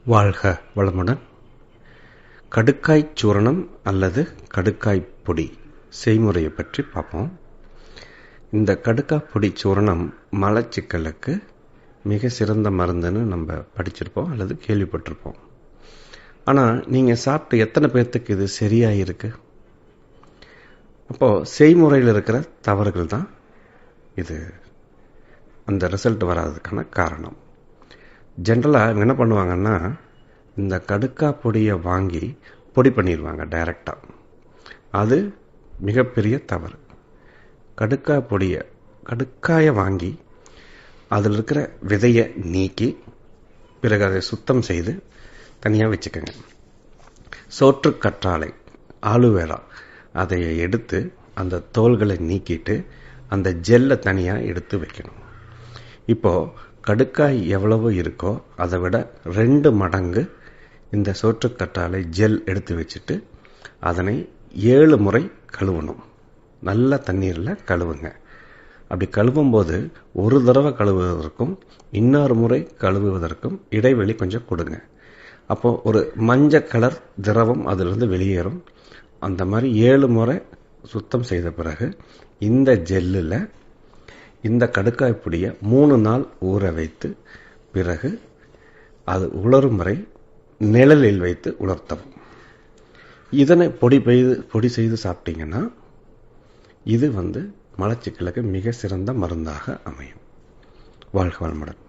வாழ்க வளமுடன். கடுக்காய் சூரணம் அல்லது கடுக்காய் பொடி செய்முறையை பற்றி பார்ப்போம். இந்த கடுக்காய் பொடி சூரணம் மலச்சிக்கலுக்கு மிக சிறந்த மருந்துன்னு நம்ம படிச்சிருப்போம் அல்லது கேள்விப்பட்டிருப்போம். ஆனால் நீங்கள் சாப்பிட்டு எத்தனை பேர்த்துக்கு இது சரியாக இருக்கு? அப்போது செய்முறையில் இருக்கிற தவறுகள் தான் இது அந்த ரிசல்ட் வராததுக்கான காரணம். ஜென்ரலாக என்ன பண்ணுவாங்கன்னா, இந்த கடுக்காய் பொடியை வாங்கி பொடி பண்ணிடுவாங்க டைரெக்டாக. அது மிகப்பெரிய தவறு. கடுக்காயை வாங்கி அதில் இருக்கிற விதையை நீக்கி பிறகு அதை சுத்தம் செய்து தனியாக வச்சுக்கோங்க. சோற்றுக்கற்றாழை, ஆலுவேரா அதை எடுத்து அந்த தோல்களை நீக்கிட்டு அந்த ஜெல்லை தனியாக எடுத்து வைக்கணும். இப்போது கடுக்காய் எவ்வளவு இருக்கோ அதை விட 2 மடங்கு இந்த சோற்றுக்கற்றாழை ஜெல் எடுத்து வச்சுட்டு அதனை 7 முறை கழுவணும். நல்ல தண்ணீரில் கழுவுங்க. அப்படி கழுவும்போது ஒரு தடவை கழுவுவதற்கும் இன்னொரு முறை கழுவுவதற்கும் இடைவெளி கொஞ்சம் கொடுங்க. அப்போது ஒரு மஞ்சள் கலர் திரவம் அதிலிருந்து வெளியேறும். அந்த மாதிரி 7 முறை சுத்தம் செய்த பிறகு இந்த ஜெல்லில் இந்த கடுக்காய் பொடியை 3 நாள் ஊற வைத்து பிறகு அது உலரும் வரை நிழலில் வைத்து உலர்த்தவும். இதனை பொடி செய்து சாப்பிட்டீங்கன்னா இது மலச்சிக்கலுக்கு மிக சிறந்த மருந்தாக அமையும். வாழ்க வளமுடன்.